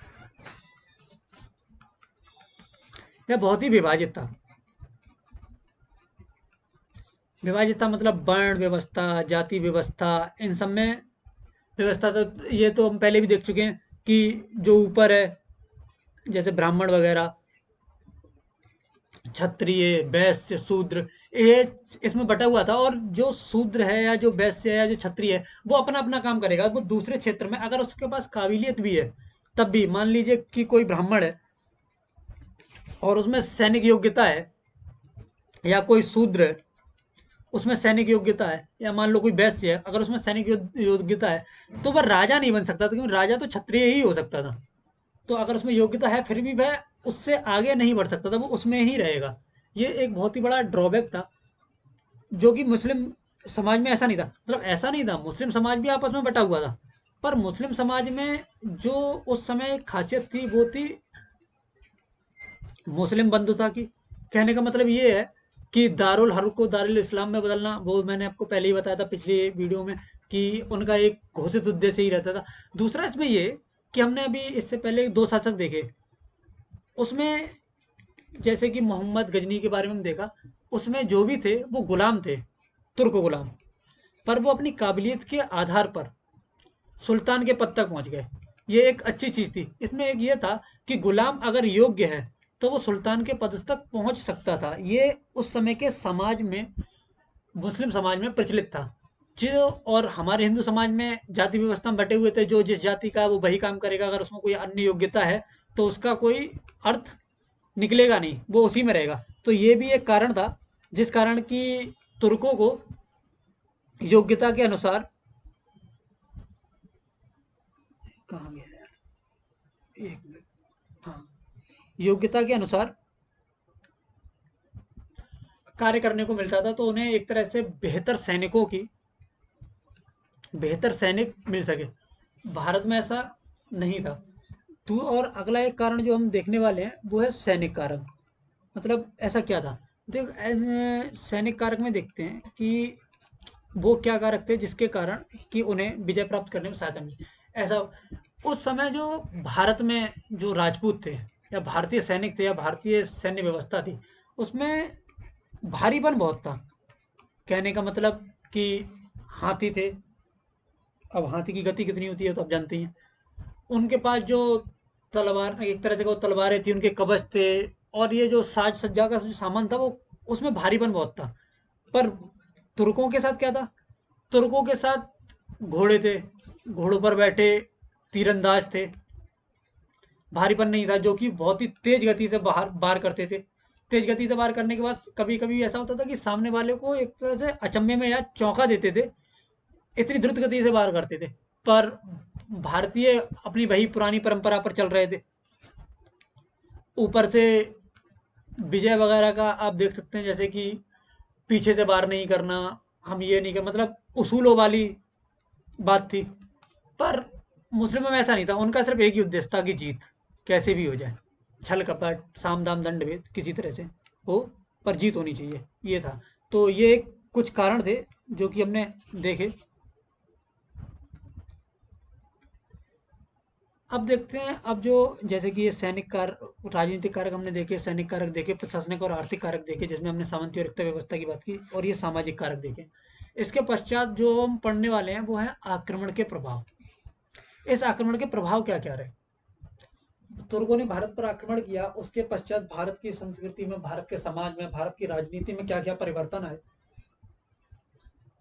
[SPEAKER 1] यह बहुत ही विभाजित था। विभाजित था मतलब वर्ण व्यवस्था, जाति व्यवस्था, इन सब में व्यवस्था। तो ये तो हम पहले भी देख चुके हैं कि जो ऊपर है जैसे ब्राह्मण वगैरह, क्षत्रिय, वैश्य, शूद्र, ये इसमें बटा हुआ था। और जो शूद्र है या जो वैश्य है या जो क्षत्रिय है वो अपना अपना काम करेगा। वो दूसरे क्षेत्र में अगर उसके पास काबिलियत भी है तब भी, मान लीजिए कि कोई ब्राह्मण है और उसमें सैनिक योग्यता है, या कोई शूद्र है उसमें सैनिक योग्यता है, या मान लो कोई वैश्य है अगर उसमें सैनिक योग्यता है, तो वह राजा नहीं बन सकता था, क्योंकि राजा तो क्षत्रिय ही हो सकता था। तो अगर उसमें योग्यता है फिर भी वह उससे आगे नहीं बढ़ सकता था, वो उसमें ही रहेगा। ये एक बहुत ही बड़ा ड्रॉबैक था, जो कि मुस्लिम समाज में ऐसा नहीं था। मतलब ऐसा नहीं था, मुस्लिम समाज भी आपस में बटा हुआ था, पर मुस्लिम समाज में जो उस समय एक खासियत थी वो थी मुस्लिम बंधुता की। कहने का मतलब ये है कि दारुल हर्ब को दारुल इस्लाम में बदलना, वो मैंने आपको पहले ही बताया था पिछली वीडियो में कि उनका एक घोषित उद्देश्य ही रहता था। दूसरा इसमें ये कि हमने अभी इससे पहले दो शासक देखे, उसमें जैसे कि मोहम्मद गजनी के बारे में हम देखा, उसमें जो भी थे वो गुलाम थे, तुर्क गुलाम। पर वो अपनी काबिलियत के आधार पर सुल्तान के पद तक पहुंच गए। ये एक अच्छी चीज थी। इसमें एक ये था कि गुलाम अगर योग्य है तो वो सुल्तान के पद तक पहुंच सकता था। ये उस समय के समाज में, मुस्लिम समाज में प्रचलित था। जो और हमारे हिंदू समाज में जाति व्यवस्था में बटे हुए थे, जो जिस जाति का वो वही काम करेगा। अगर उसमें कोई अन्य योग्यता है तो उसका कोई अर्थ निकलेगा नहीं, वो उसी में रहेगा। तो ये भी एक कारण था जिस कारण कि तुर्कों को योग्यता के अनुसार, कहाँ गया यार, एक मिनट, हाँ, योग्यता के अनुसार कार्य करने को मिलता था। तो उन्हें एक तरह से बेहतर सैनिक मिल सके। भारत में ऐसा नहीं था। तो और अगला एक कारण जो हम देखने वाले हैं वो है सैनिक कारक। मतलब ऐसा क्या था, देख सैनिक कारक में देखते हैं कि वो क्या कारक थे जिसके कारण कि उन्हें विजय प्राप्त करने में सहायता मिली। ऐसा उस समय जो भारत में जो राजपूत थे या भारतीय सैनिक थे या भारतीय सैन्य व्यवस्था थी, उसमें भारीपन बहुत था। कहने का मतलब कि हाथी थे। अब हाथी की गति कितनी होती है तो आप जानते ही हैं। उनके पास जो तलवार, एक तरह से वो तलवारें थी, उनके कवच थे, और ये जो साज सज्जा का जो सामान था वो, उसमें भारीपन बहुत था। पर तुर्कों के साथ क्या था, तुर्कों के साथ घोड़े थे, घोड़ों पर बैठे तीरंदाज थे। भारीपन नहीं था, जो कि बहुत ही तेज गति से बाहर वार करते थे। तेज गति से वार करने के बाद कभी कभी ऐसा होता था कि सामने वाले को एक तरह से अचंभे में या चौंका देते थे, इतनी द्रुत गति से वार करते थे। पर भारतीय अपनी वही पुरानी परंपरा पर चल रहे थे। ऊपर से विजय वगैरह का आप देख सकते हैं, जैसे कि पीछे से वार नहीं करना, हम ये नहीं कर, मतलब उसूलों वाली बात थी। पर मुस्लिमों में ऐसा नहीं था, उनका सिर्फ एक ही उद्देश्य था कि जीत कैसे भी हो जाए, छल कपट साम दाम दंड भेद किसी तरह से हो, पर जीत होनी चाहिए, ये था। तो ये कुछ कारण थे जो कि हमने देखे। अब देखते हैं, अब जो जैसे कि ये सैनिक कारक, राजनीतिक कारक हमने देखे, सैनिक कारक देखे, प्रशासनिक और आर्थिक कारक देखे, जिसमें हमने सामंती और एकता व्यवस्था की बात की, और ये सामाजिक कारक देखे। इसके पश्चात जो हम पढ़ने वाले हैं वो है आक्रमण के प्रभाव। इस आक्रमण के प्रभाव क्या क्या रहे। तुर्कों ने भारत पर आक्रमण किया, उसके पश्चात भारत की संस्कृति में, भारत के समाज में, भारत की राजनीति में क्या क्या परिवर्तन आए,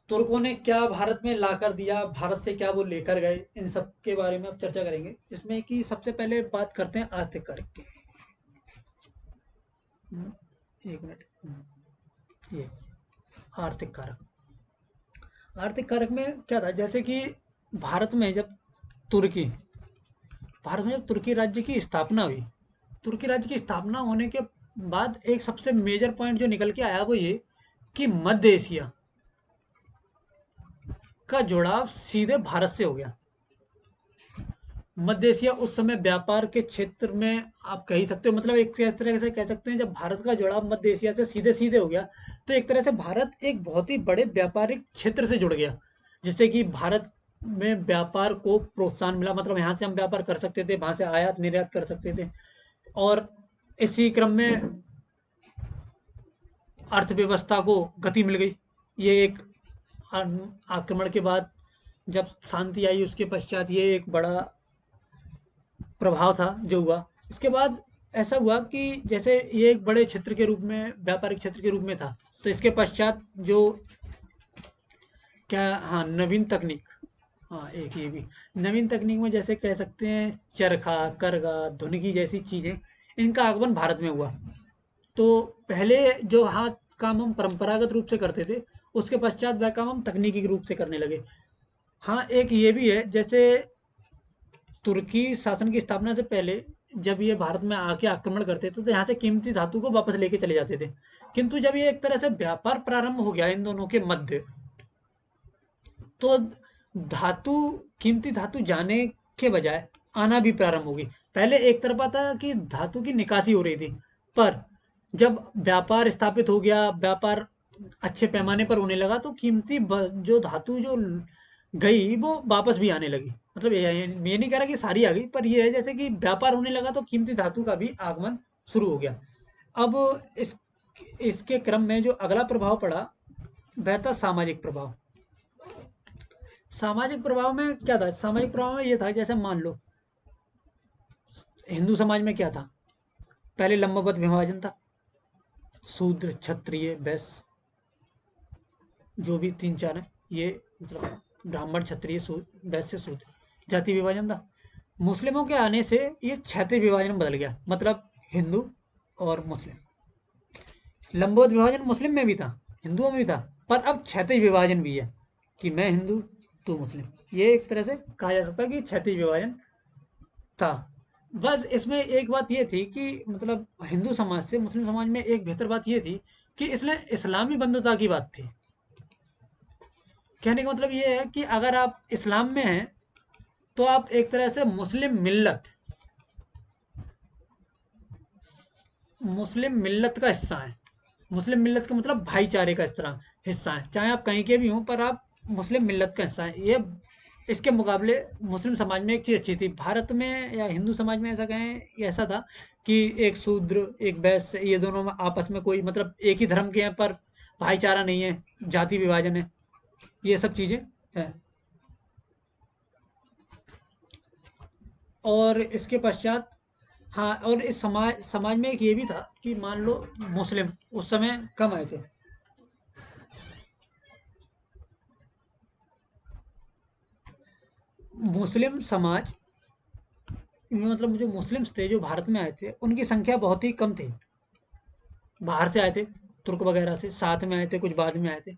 [SPEAKER 1] तुर्कों ने क्या भारत में लाकर दिया, भारत से क्या वो लेकर गए, इन सब के बारे में अब चर्चा करेंगे। जिसमें कि सबसे पहले बात करते हैं आर्थिक कारक की। एक मिनट। ये आर्थिक कारक, आर्थिक कारक में क्या था, जैसे कि भारत में जब तुर्की भारत में जब तुर्की राज्य की स्थापना हुई, तुर्की राज्य की स्थापना होने के बाद एक सबसे मेजर पॉइंट जो निकल के आया वो ये कि मध्य एशिया का जुड़ाव सीधे भारत से हो गया। मध्य एशिया उस समय व्यापार के क्षेत्र में आप कह ही सकते हो, मतलब एक तरह से कह सकते हैं, जब भारत का जुड़ाव मध्य एशिया से सीधे सीधे हो गया, तो एक तरह से भारत एक बहुत ही बड़े व्यापारिक क्षेत्र से जुड़ गया, जिससे कि भारत में व्यापार को प्रोत्साहन मिला। मतलब यहाँ से हम व्यापार कर सकते थे, वहां से आयात निर्यात कर सकते थे, और इसी क्रम में अर्थव्यवस्था को गति मिल गई। ये एक आक्रमण के बाद जब शांति आई, उसके पश्चात ये एक बड़ा प्रभाव था जो हुआ। इसके बाद ऐसा हुआ कि जैसे ये एक बड़े क्षेत्र के रूप में, व्यापारिक क्षेत्र के रूप में था, तो इसके पश्चात जो क्या, हाँ, नवीन तकनीक, हाँ एक ये भी नवीन तकनीक में जैसे कह सकते हैं चरखा, करगा, धुनगी जैसी चीजें, इनका आगमन भारत में हुआ। तो पहले जो हाथ काम हम परंपरागत रूप से करते थे, उसके पश्चात वह काम हम तकनीकी रूप से करने लगे। हाँ, एक ये भी है, जैसे तुर्की शासन की स्थापना से पहले जब ये भारत में आके आक्रमण करते थे, तो यहाँ से कीमती धातु को वापस लेके चले जाते थे। किंतु जब ये एक तरह से व्यापार प्रारंभ हो गया इन दोनों के मध्य, तो धातु, कीमती धातु जाने के बजाय आना भी प्रारंभ हो गई। पहले एक तरफा था कि धातु की निकासी हो रही थी, पर जब व्यापार स्थापित हो गया, व्यापार अच्छे पैमाने पर होने लगा, तो जो धातु जो गई वो वापस भी आने लगी। मतलब ये नहीं कह रहा कि सारी आ गई, पर ये है जैसे कि व्यापार होने लगा तो कीमती धातु का भी आगमन शुरू हो गया। अब इस इसके क्रम में जो अगला प्रभाव पड़ा वह था सामाजिक प्रभाव। सामाजिक प्रभाव में क्या था, सामाजिक प्रभाव में ये था, जैसे मान लो हिंदू समाज में क्या था, पहले लंबवत विभाजन था, शूद्र क्षत्रिय वैश्य, जो भी तीन चार हैं ये, मतलब ब्राह्मण क्षत्रिय वैश्य शूद्र, जाति विभाजन था। मुस्लिमों के आने से ये क्षैतिज विभाजन बदल गया, मतलब हिंदू और मुस्लिम। लंबवत विभाजन मुस्लिम में भी था, हिंदुओं में भी था, पर अब क्षैतिज विभाजन भी है कि मैं हिंदू तू मुस्लिम। ये एक तरह से कहा जा सकता है कि क्षैतिज विभाजन था। बस इसमें एक बात ये थी कि मतलब हिंदू समाज से मुस्लिम समाज में एक बेहतर बात ये थी कि इसमें इस्लामी बंधुता की बात थी। कहने का मतलब ये है कि अगर आप इस्लाम में हैं तो आप एक तरह से मुस्लिम मिल्लत का हिस्सा हैं। मुस्लिम मिल्लत का मतलब भाईचारे का हिस्सा है, चाहे आप कहीं के भी हों, पर आप मुस्लिम मिल्लत का हिस्सा है। ये इसके मुकाबले मुस्लिम समाज में एक चीज़ अच्छी थी, भारत में या हिंदू समाज में ऐसा कहें, ये ऐसा था कि एक शूद्र एक वैश्य, ये दोनों में आपस में कोई, मतलब एक ही धर्म के हैं पर भाईचारा नहीं है, जाति विभाजन है, ये सब चीज़ें हैं। और इसके पश्चात, हाँ, और इस समाज समाज में एक ये भी था कि मान लो मुस्लिम उस समय कम आए थे। मुस्लिम समाज में, मतलब जो मुस्लिम्स थे जो भारत में आए थे, उनकी संख्या बहुत ही कम थी। बाहर से आए थे, तुर्क वगैरह से साथ में आए थे, कुछ बाद में आए थे,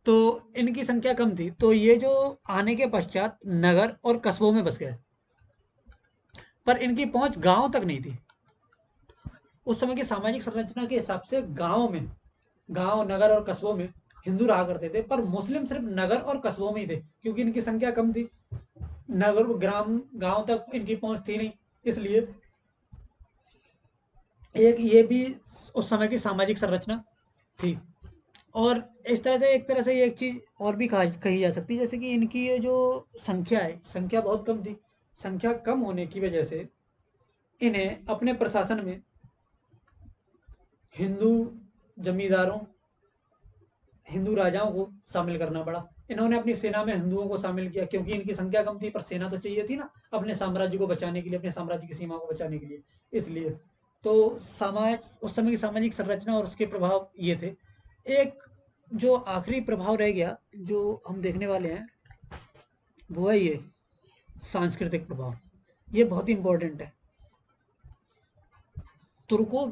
[SPEAKER 1] तो इनकी संख्या कम थी। तो ये जो आने के पश्चात नगर और कस्बों में बस गए, पर इनकी पहुंच गांव तक नहीं थी। उस समय की सामाजिक संरचना के हिसाब से गाँव में, गाँव, नगर और कस्बों में हिंदू रहा करते थे, पर मुस्लिम सिर्फ नगर और कस्बों में ही थे, क्योंकि इनकी संख्या कम थी। नगर, ग्राम, गाँव तक इनकी पहुँच थी नहीं, इसलिए एक ये भी उस समय की सामाजिक संरचना थी। और इस तरह से, एक तरह से ये एक चीज़ और भी कही जा सकती है, जैसे कि इनकी ये जो संख्या है, संख्या बहुत कम थी। संख्या कम होने की वजह से इन्हें अपने प्रशासन में हिंदू जमींदारों, हिंदू राजाओं को शामिल करना पड़ा। इन्होंने अपनी सेना में हिंदुओं को शामिल किया, क्योंकि इनकी संख्या कम थी, पर सेना तो चाहिए थी ना, अपने साम्राज्य को बचाने के लिए, अपने साम्राज्य की सीमा को बचाने के लिए। इसलिए तो समाज, उस समय की सामाजिक संरचना और उसके प्रभाव ये थे। एक जो आखिरी प्रभाव रह गया, जो हम देखने वाले हैं, वो है ये सांस्कृतिक प्रभाव। ये बहुत ही इंपॉर्टेंट है। तुर्कों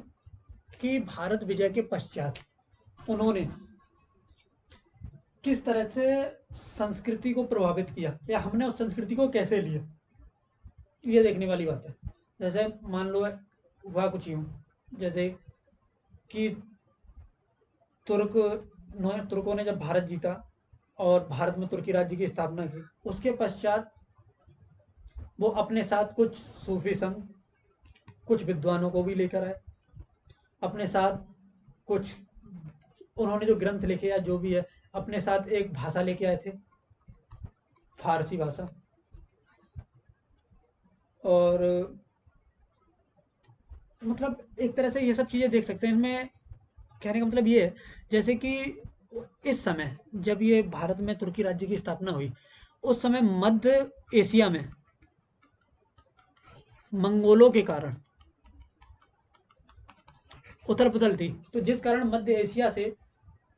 [SPEAKER 1] की भारत विजय के पश्चात उन्होंने किस तरह से संस्कृति को प्रभावित किया, या हमने उस संस्कृति को कैसे लिया, ये देखने वाली बात है। जैसे मान लो हुआ कुछ यूं, जैसे कि तुर्कों ने जब भारत जीता और भारत में तुर्की राज्य की स्थापना की, उसके पश्चात वो अपने साथ कुछ सूफी संत, कुछ विद्वानों को भी लेकर आए अपने साथ। कुछ उन्होंने जो ग्रंथ लिखे या जो भी है, अपने साथ एक भाषा लेके आए थे, फारसी भाषा। और मतलब एक तरह से ये सब चीज़ें देख सकते हैं इनमें। कहने का मतलब ये है, जैसे कि इस समय जब ये भारत में तुर्की राज्य की स्थापना हुई, उस समय मध्य एशिया में मंगोलों के कारण उथल पुथल थी, तो जिस कारण मध्य एशिया से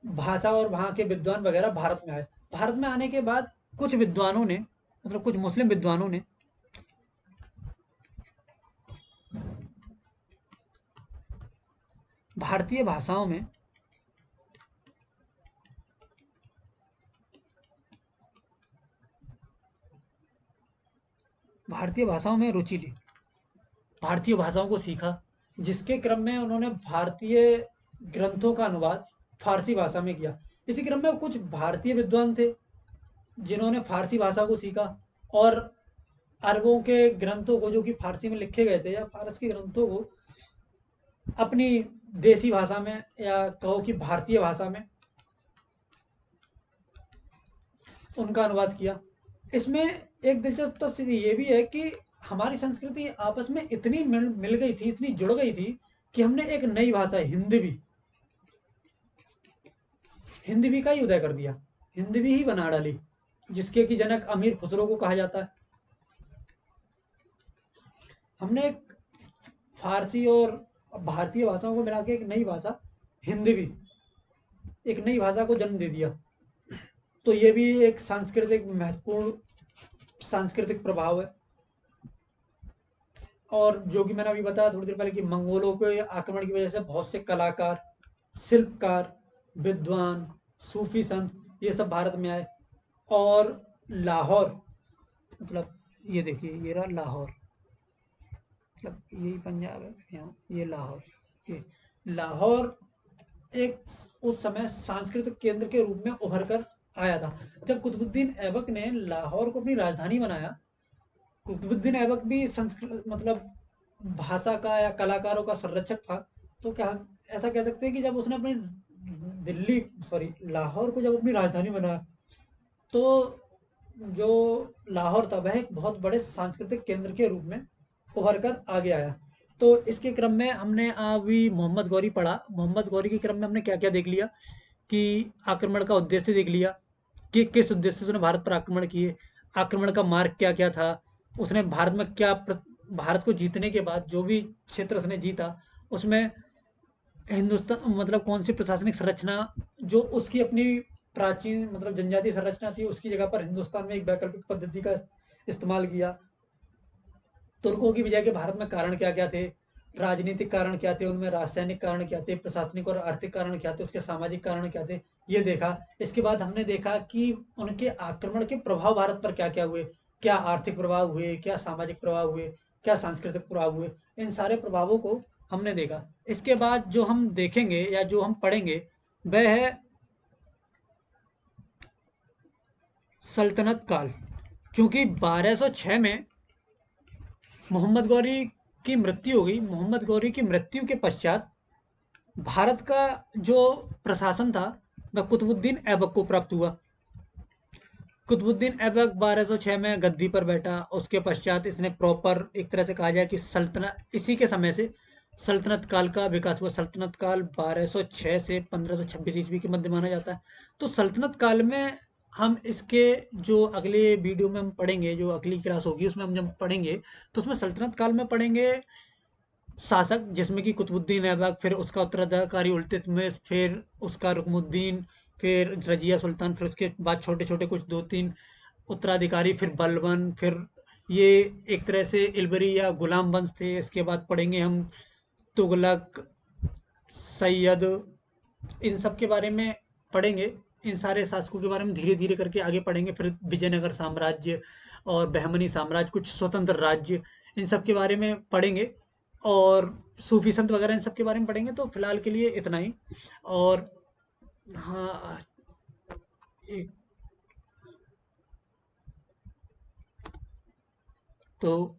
[SPEAKER 1] भाषा और वहाँ के विद्वान वगैरह भारत में आए। भारत में आने के बाद कुछ विद्वानों ने, मतलब कुछ मुस्लिम विद्वानों ने भारतीय भाषाओं में रुचि ली, भारतीय भाषाओं को सीखा, जिसके क्रम में उन्होंने भारतीय ग्रंथों का अनुवाद फारसी भाषा में किया। इसी क्रम में कुछ भारतीय विद्वान थे जिन्होंने फारसी भाषा को सीखा, और अरबों के ग्रंथों को, जो कि फारसी में लिखे गए थे, या फारस के ग्रंथों को अपनी देसी भाषा में, या कहो कि भारतीय भाषा में, उनका अनुवाद किया। इसमें एक दिलचस्प तथ्य ये भी है कि हमारी संस्कृति आपस में इतनी मिल गई थी, इतनी जुड़ गई थी, कि हमने एक नई भाषा हिंदवी का ही उदय कर दिया, हिंदवी ही बना डाली, जिसके कि जनक अमीर खुसरो को कहा जाता है। हमने एक फारसी और भारतीय भाषाओं को मिला के एक नई भाषा, हिंदवी, एक नई भाषा को जन्म दे दिया। तो ये भी एक महत्वपूर्ण सांस्कृतिक प्रभाव है। और जो कि मैंने अभी बताया थोड़ी देर पहले, कि मंगोलों के आक्रमण की वजह से बहुत से कलाकार, शिल्पकार, विद्वान, सूफी संत, ये सब भारत में आए। और लाहौर, मतलब ये देखिए, ये रहा लाहौर, मतलब यही पंजाब है यहाँ, ये लाहौर, ये लाहौर एक उस समय सांस्कृतिक केंद्र के रूप में उभर कर आया था। जब कुतुबुद्दीन ऐबक ने लाहौर को अपनी राजधानी बनाया, कुतुबुद्दीन ऐबक भी संस्कृत, मतलब भाषा का या कलाकारों का संरक्षक था। तो क्या ऐसा कह सकते हैं कि जब उसने अपनी लाहौर को जब अपनी राजधानी बनाया, तो जो लाहौर था वह एक बहुत बड़े सांस्कृतिक केंद्र के रूप में उभर कर आगे आया। तो इसके क्रम में हमने अभी मोहम्मद गौरी पढ़ा। मोहम्मद गौरी के क्रम में हमने क्या क्या देख लिया, कि आक्रमण का उद्देश्य देख लिया, कि किस उद्देश्य से उसने भारत पर आक्रमण किए, आक्रमण का मार्ग क्या क्या था, उसने भारत में भारत को जीतने के बाद जो भी क्षेत्र उसने जीता, उसमें हिंदुस्तान, मतलब कौन सी प्रशासनिक संरचना, जो उसकी अपनी प्राचीन, मतलब जनजातीय संरचना थी, उसकी जगह पर हिंदुस्तान में एक वैकल्पिक पद्धति का इस्तेमाल किया। तुर्कों की विजय के भारत में कारण क्या क्या थे, राजनीतिक कारण क्या थे, उनमें रासायनिक कारण क्या थे, प्रशासनिक और आर्थिक कारण क्या थे, उसके सामाजिक कारण क्या थे, ये देखा। इसके बाद हमने देखा कि उनके आक्रमण के प्रभाव भारत पर क्या क्या हुए, क्या आर्थिक प्रभाव हुए, क्या सामाजिक प्रभाव हुए, क्या सांस्कृतिक प्रभाव हुए। इन सारे प्रभावों को हमने देखा। इसके बाद जो हम देखेंगे या जो हम पढ़ेंगे वह है सल्तनत काल। चूंकि 1206 में मोहम्मद गौरी की मृत्यु हो गई। मोहम्मद गौरी की मृत्यु के पश्चात भारत का जो प्रशासन था वह कुतुबुद्दीन ऐबक को प्राप्त हुआ। कुतुबुद्दीन ऐबक 1206 में गद्दी पर बैठा। उसके पश्चात इसने प्रॉपर एक तरह से कहा जाए कि सल्तनत, इसी के समय से सल्तनत काल का विकास हुआ। सल्तनत काल 1206 से 1526 ईस्वी के मध्य माना जाता है। तो सल्तनत काल में हम इसके जो अगले वीडियो में हम पढ़ेंगे, जो अगली क्लास होगी उसमें हम जब पढ़ेंगे तो उसमें सल्तनत काल में पढ़ेंगे शासक, जिसमें कि कुतुबुद्दीन ऐबक, फिर उसका उत्तराधिकारी इल्तुतमिश, फिर उसका रुकनुद्दीन, फिर रजिया सुल्तान, फिर उसके बाद छोटे छोटे कुछ दो तीन उत्तराधिकारी, फिर बलबन, फिर ये एक तरह से इलबरी या गुलाम वंश थे। इसके बाद पढ़ेंगे हम तुगलक, सैयद, इन सब के बारे में पढ़ेंगे। इन सारे शासकों के बारे में धीरे धीरे करके आगे पढ़ेंगे। फिर विजयनगर साम्राज्य और बहमनी साम्राज्य, कुछ स्वतंत्र राज्य, इन सब के बारे में पढ़ेंगे। और सूफी संत वगैरह इन सब के बारे में पढ़ेंगे। तो फिलहाल के लिए इतना ही। और हाँ, एक तो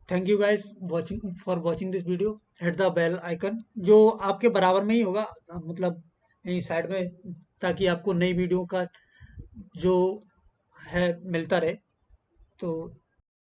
[SPEAKER 1] thank you guys watching for watching this video. Hit the bell icon जो आपके बराबर में ही होगा, मतलब यहीं साइड में, ताकि आपको नई वीडियो का जो है मिलता रहे। तो